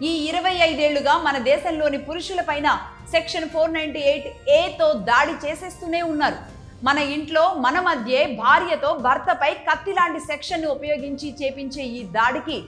ఈ 25 ఏళ్లుగా మన దేశంలోని పురుషులపైన సెక్షన్ 498A దాడి చేసేస్తూనే ఉన్నారు. మన ఇంట్లో మన మధ్య భార్యతో భర్తపై కత్తి లాంటి సెక్షన్ను ఉపయోగించి చేపించే ఈ దాడికి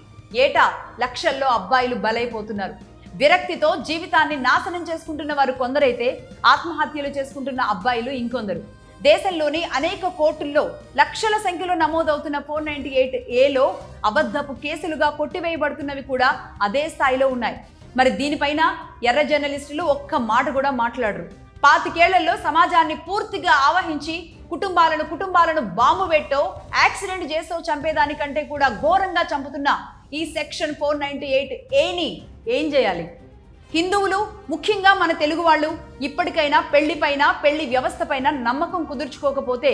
ఏటా లక్షల్లో అబ్బాయిలు బలైపోతున్నారు. విరక్తితో జీవితాన్ని నాశనం చేసుకుంటున్న వారు కొందరైతే ఆత్మహత్యలు చేసుకుంటున్న అబ్బాయిలు ఇంకొందరు. దేశంలోని అనేక కోర్టుల్లో లక్షల సంఖ్యలో నమోదవుతున్న 498Aలో అబద్ధపు కేసులుగా కొట్టివేయబడుతున్నవి కూడా అదే స్థాయిలో ఉన్నాయి. మరి దీనిపైన ఎర్ర జర్నలిస్టులు ఒక్క మాట కూడా మాట్లాడరు. 25 ఏళ్లలో సమాజాన్ని పూర్తిగా ఆవహించి కుటుంబాలను బాంబు పెట్టో యాక్సిడెంట్ చేసో చంపేదానికంటే కూడా ఘోరంగా చంపుతున్న ఈ సెక్షన్ 498Aని ఏం చేయాలి? హిందువులు, ముఖ్యంగా మన తెలుగు వాళ్ళు ఇప్పటికైనా పెళ్లిపైన, పెళ్లి వ్యవస్థ పైన నమ్మకం కుదుర్చుకోకపోతే,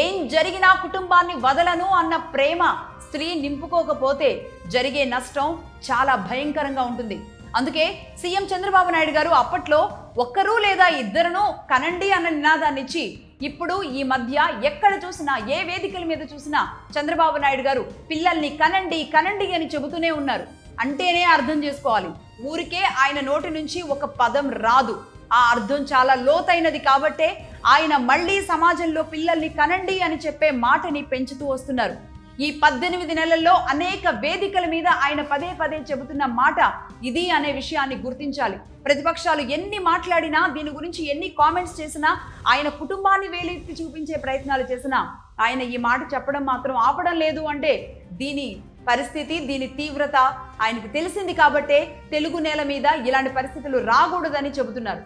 ఏం జరిగినా కుటుంబాన్ని వదలను అన్న ప్రేమ స్త్రీ నింపుకోకపోతే జరిగే నష్టం చాలా భయంకరంగా ఉంటుంది. అందుకే సీఎం చంద్రబాబు నాయుడు గారు అప్పట్లో ఒక్కరు లేదా ఇద్దరును కనండి అన్న నినాదాన్ని ఇచ్చి, ఇప్పుడు ఈ మధ్య ఎక్కడ చూసినా, ఏ వేదికల మీద చూసినా చంద్రబాబు నాయుడు గారు పిల్లల్ని కనండి కనండి అని చెబుతూనే ఉన్నారు. అంటేనే అర్థం చేసుకోవాలి, ఊరికే ఆయన నోటి నుంచి ఒక పదం రాదు. ఆ అర్థం చాలా లోతైనది కాబట్టే ఆయన మళ్ళీ సమాజంలో పిల్లల్ని కనండి అని చెప్పే మాటని పెంచుతూ వస్తున్నారు. ఈ 18 నెలల్లో అనేక వేదికల మీద ఆయన పదే పదే చెబుతున్న మాట ఇది అనే విషయాన్ని గుర్తించాలి. ప్రతిపక్షాలు ఎన్ని మాట్లాడినా, దీని గురించి ఎన్ని కామెంట్స్ చేసినా, ఆయన కుటుంబాన్ని వేలెత్తి చూపించే ప్రయత్నాలు చేసినా ఆయన ఈ మాట చెప్పడం మాత్రం ఆపడం లేదు. అంటే దీని పరిస్థితి, దీని తీవ్రత ఆయనకు తెలిసింది కాబట్టే తెలుగు నేల మీద ఇలాంటి పరిస్థితులు రాకూడదని చెబుతున్నారు.